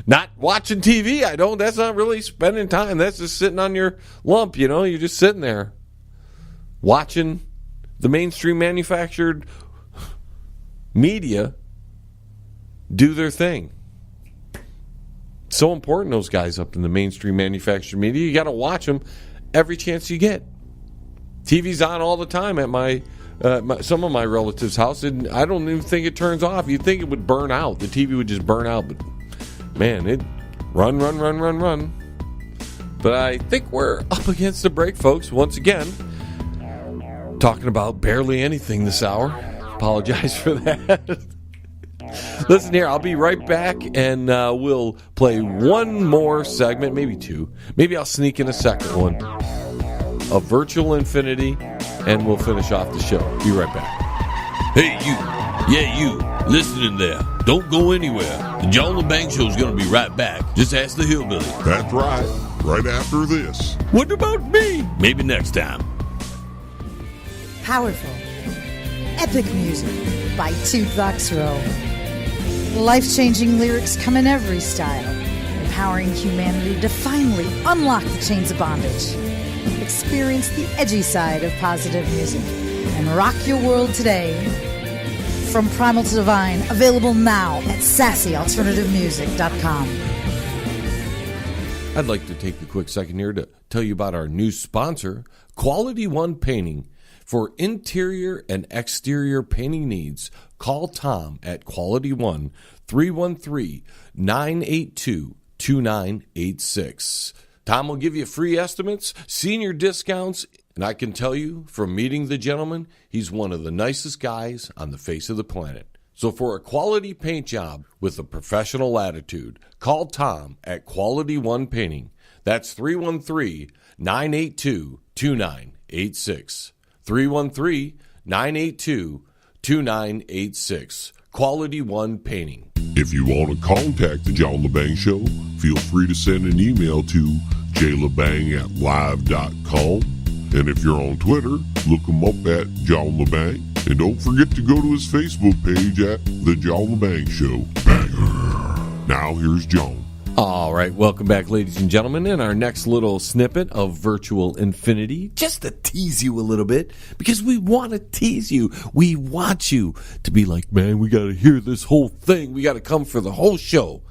Not watching TV. That's not really spending time. That's just sitting on your lump, You're just sitting there watching the mainstream manufactured media do their thing. So important, those guys up in the mainstream manufactured media. You got to watch them every chance you get. TV's on all the time at some of my relatives' house, and I don't even think it turns off. You'd think it would burn out. The TV would just burn out, but man, it run. But I think we're up against the break, folks. Once again, talking about barely anything this hour. Apologize for that. Listen here, I'll be right back, and we'll play one more segment, maybe two. Maybe I'll sneak in a second one of Virtual Infinity, and we'll finish off the show. Be right back. Hey, you. Yeah, you. Listening there. Don't go anywhere. The John Lebang Show is going to be right back. Just ask the hillbilly. That's right. Right after this. What about me? Maybe next time. Powerful. Epic music by Tooth Row. Life-changing lyrics come in every style, empowering humanity to finally unlock the chains of bondage. Experience the edgy side of positive music and rock your world today. From Primal to Divine, available now at sassyalternativemusic.com. I'd like to take a quick second here to tell you about our new sponsor, Quality One Painting. For interior and exterior painting needs, call Tom at Quality One, 313-982-2986. Tom will give you free estimates, senior discounts, and I can tell you from meeting the gentleman, he's one of the nicest guys on the face of the planet. So for a quality paint job with a professional attitude, call Tom at Quality One Painting. That's 313-982-2986. 313-982-2986. Quality One Painting. If you want to contact the John Lebang Show, feel free to send an email to jlebang@live.com. And if you're on Twitter, look him up at John Lebang. And don't forget to go to his Facebook page at The John Lebang Show. Banger. Now here's John. All right, welcome back, ladies and gentlemen, in our next little snippet of Virtual Infinity, just to tease you a little bit, because we want to tease you. We want you to be like, man, we got to hear this whole thing. We got to come for the whole show.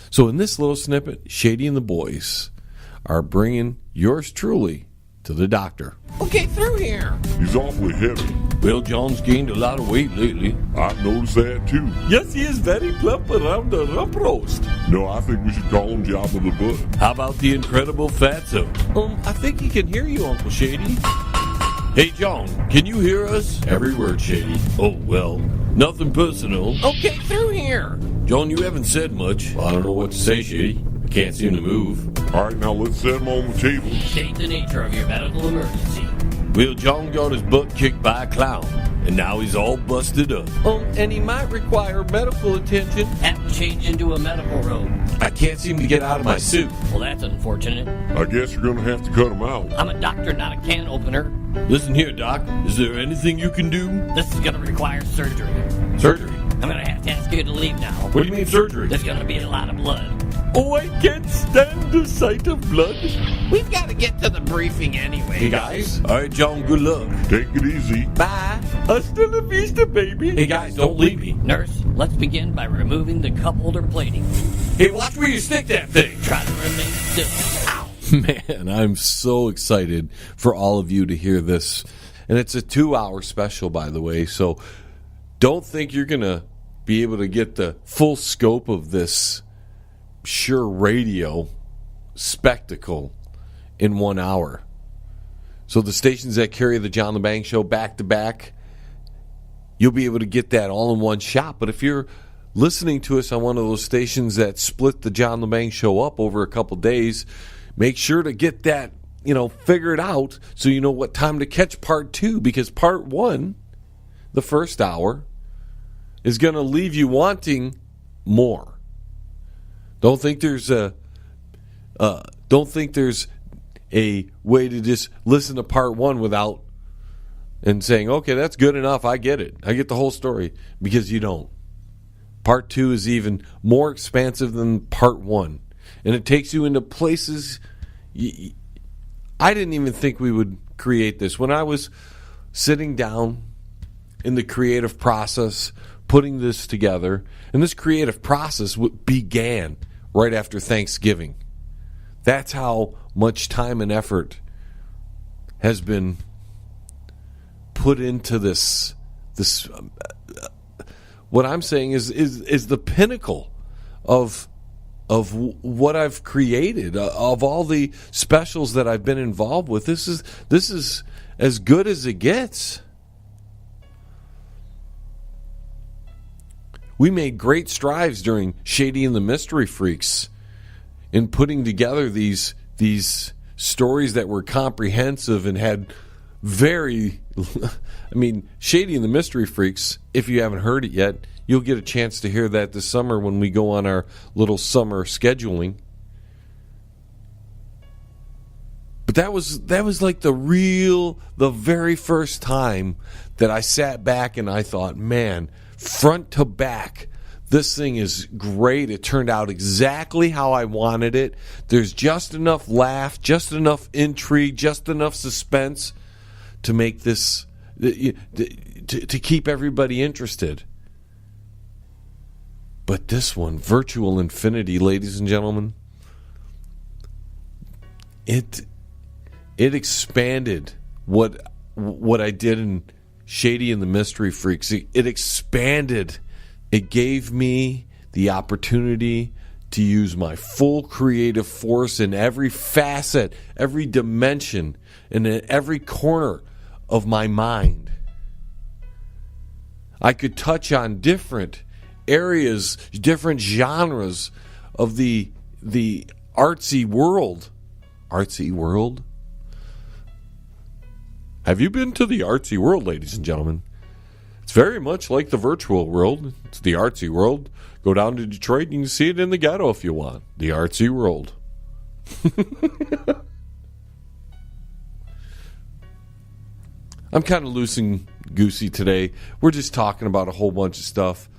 So in this little snippet, Shady and the boys are bringing yours truly to the doctor. Okay, through here. He's awfully heavy. Well, John's gained a lot of weight lately. I've noticed that too. Yes, he is very plump around the rump roast. No, I think we should call him Job of the Butt. How about the incredible fatso? I think he can hear you, Uncle Shady. Hey, John, can you hear us? Every word, Shady. Oh, well, nothing personal. Okay, through here. John, you haven't said much. Well, I don't know what to say, Shady. I can't seem to move. All right, now let's set him on the table. State the nature of your medical emergency. Well, John got his butt kicked by a clown, and now he's all busted up. And he might require medical attention. Have to change into a medical robe. I can't seem to get out of my suit. Well, that's unfortunate. I guess you're going to have to cut him out. I'm a doctor, not a can opener. Listen here, Doc. Is there anything you can do? This is going to require surgery. Surgery? I'm going to have to ask you to leave now. What do you mean surgery? There's going to be a lot of blood. Oh, I can't stand the sight of blood. We've got to get to the briefing anyway. Hey, guys. All right, John, good luck. Take it easy. Bye. Hasta la vista, baby. Hey, guys, don't leave me. Nurse, let's begin by removing the cup holder plating. Hey, watch where you stick that thing. Try to remain still. Ow. Man, I'm so excited for all of you to hear this. And it's a 2-hour special, by the way, so don't think you're going to be able to get the full scope of this Sure Radio spectacle in 1 hour. So the stations that carry the John Lebang Show back to back, you'll be able to get that all in one shot. But if you're listening to us on one of those stations that split the John Lebang Show up over a couple days, make sure to get that, figured out so you know what time to catch part 2, because part 1, the first hour, is going to leave you wanting more. Don't think there's a way to just listen to part 1 without and saying, okay, that's good enough. I get it. I get the whole story, because you don't. Part 2 is even more expansive than Part 1. And it takes you into places I didn't even think we would create this. When I was sitting down in the creative process, putting this together, and this creative process began right after Thanksgiving. That's how much time and effort has been put into this. What I'm saying is the pinnacle of what I've created, of all the specials that I've been involved with. This is as good as it gets. We made great strides during Shady and the Mystery Freaks in putting together these stories that were comprehensive and had very, I mean, Shady and the Mystery Freaks, if you haven't heard it yet, you'll get a chance to hear that this summer when we go on our little summer scheduling. But that was like the very first time that I sat back and I thought, man, front to back, this thing is great. It turned out exactly how I wanted it. There's just enough laugh, just enough intrigue, just enough suspense to make this, to keep everybody interested. But this one, Virtual Infinity, ladies and gentlemen, it expanded what I did in Shady and the Mystery Freaks. It expanded. It gave me the opportunity to use my full creative force in every facet, every dimension, and in every corner of my mind. I could touch on different areas, different genres of the artsy world. Artsy world? Have you been to the artsy world, ladies and gentlemen? It's very much like the virtual world. It's the artsy world. Go down to Detroit and you can see it in the ghetto if you want. The artsy world. I'm kind of loose and goosey today. We're just talking about a whole bunch of stuff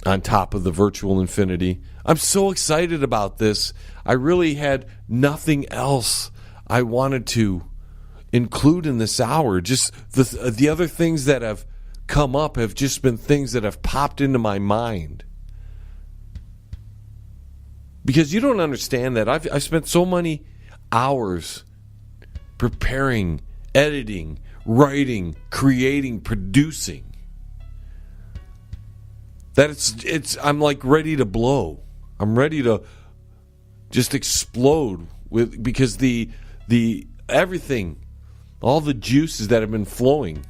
on top of the Virtual Infinity. I'm so excited about this. I really had nothing else I wanted to include in this hour. Just the other things that have come up have just been things that have popped into my mind. Because you don't understand that I've spent so many hours preparing, editing, writing, creating, producing, that it's I'm like ready to blow. I'm ready to just explode because the everything, all the juices that have been flowing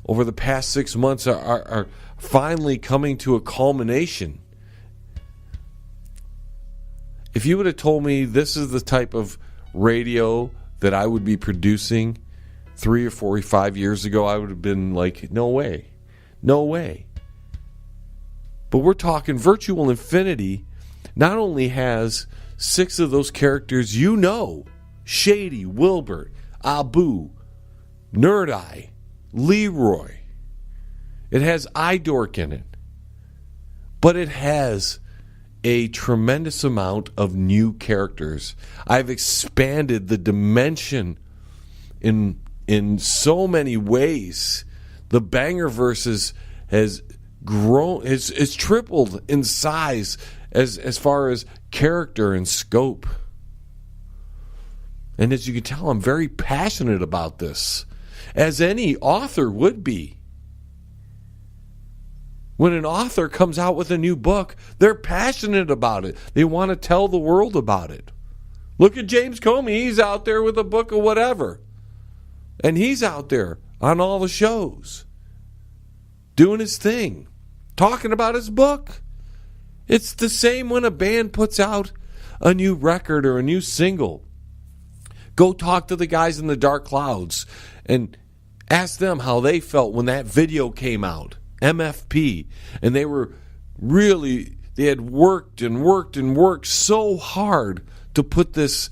over the past 6 months are finally coming to a culmination. If you would have told me this is the type of radio that I would be producing 3 or 4 or 5 years ago, I would have been like, no way. No way. But we're talking Virtual Infinity not only has 6 of those characters you know, Shady, Wilbert, Abu, Nerd Eye, Leroy. It has iDork in it. But it has a tremendous amount of new characters. I've expanded the dimension in so many ways. The Bangerverse has grown, it's tripled in size as far as character and scope. And as you can tell, I'm very passionate about this, as any author would be. When an author comes out with a new book, they're passionate about it. They want to tell the world about it. Look at James Comey. He's out there with a book of whatever. And he's out there on all the shows, doing his thing, talking about his book. It's the same when a band puts out a new record or a new single. Go talk to the guys in the Dark Clouds and ask them how they felt when that video came out, MFP. And they had worked and worked and worked so hard to put this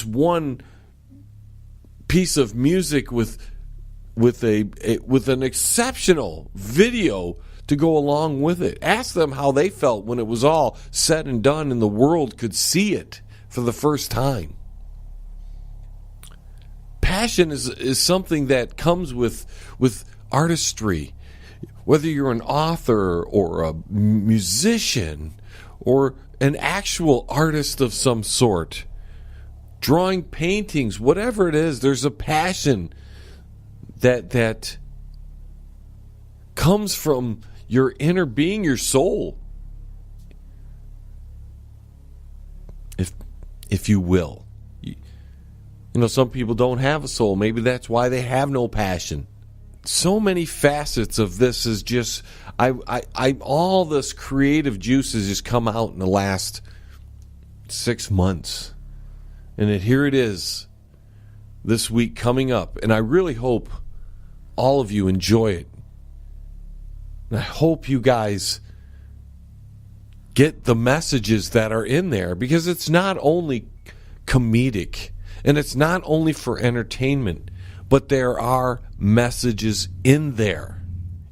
one piece of music with an exceptional video to go along with it. Ask them how they felt when it was all said and done and the world could see it for the first time. Passion is something that comes with artistry. Whether you're an author or a musician or an actual artist of some sort, drawing paintings, whatever it is, there's a passion that comes from your inner being, your soul, if you will. You know, some people don't have a soul. Maybe that's why they have no passion. So many facets of this is just all this creative juice has just come out in the last 6 months. And here it is this week coming up. And I really hope all of you enjoy it. And I hope you guys get the messages that are in there, because it's not only comedic and it's not only for entertainment, but there are messages in there.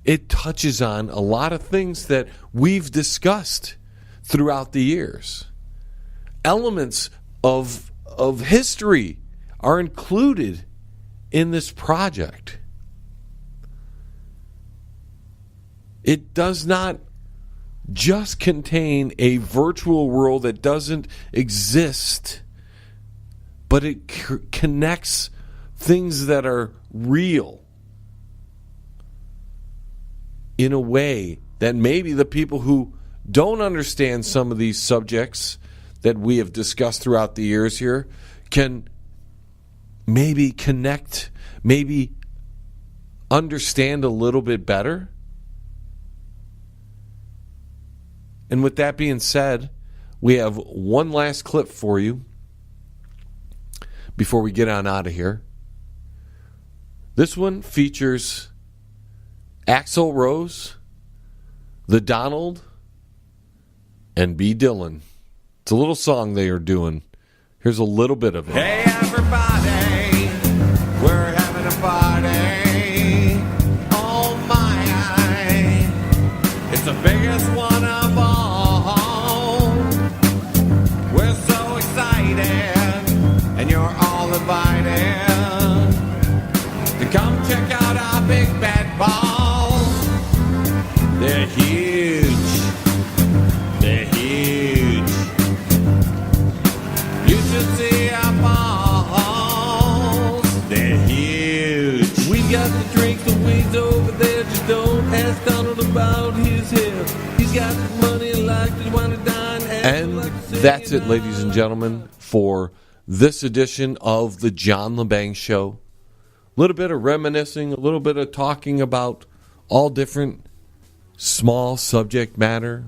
It touches on a lot of things that we've discussed throughout the years. Elements of history are included in this project. It does not just contain a virtual world that doesn't exist, but it connects things that are real in a way that maybe the people who don't understand some of these subjects that we have discussed throughout the years here can maybe connect, maybe understand a little bit better. And with that being said, we have one last clip for you before we get on out of here. This one features Axl Rose, The Donald, and B. Dylan. It's a little song they are doing. Here's a little bit of it. Hey everybody, we're having a party. Oh my, it's the biggest one of all. We're so excited, and you're all invited to come check out our big bad balls. They're huge. They're huge. You should see our balls. They're huge. We got the drinks and weeds over there. Just don't ask Donald about his hair. He's got the money like to want to dine. And that's it, ladies and gentlemen, for this edition of the John Lebang Show. A little bit of reminiscing, a little bit of talking about all different small subject matter.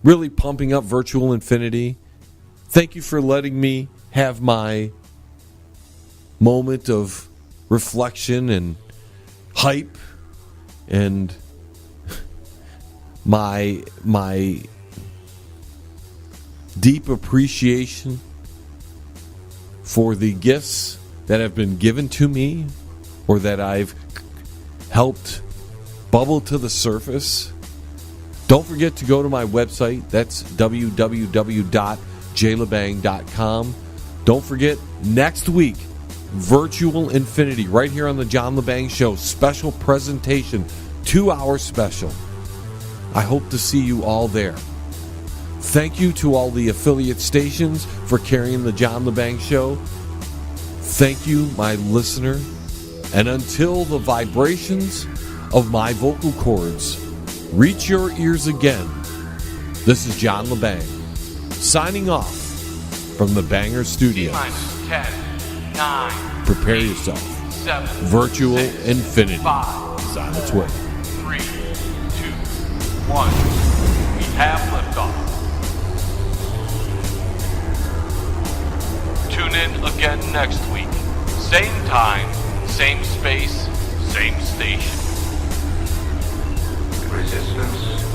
Really pumping up Virtual Infinity. Thank you for letting me have my moment of reflection and hype and my deep appreciation for the gifts that have been given to me or that I've helped bubble to the surface. Don't forget to go to my website. That's www.jlebang.com. Don't forget, next week, Virtual Infinity, right here on the John Lebang Show. Special presentation, 2-hour special. I hope to see you all there. Thank you to all the affiliate stations for carrying the John Lebang Show. Thank you, my listener. And until the vibrations of my vocal cords reach your ears again, this is John Lebang, signing off from the Banger Studios. 10, 9, Prepare yourself. 7, Virtual 6, Infinity 5, is on its way. 3, 2, 1. We have liftoff. Tune in again next week. Same time, same space, same station. Resistance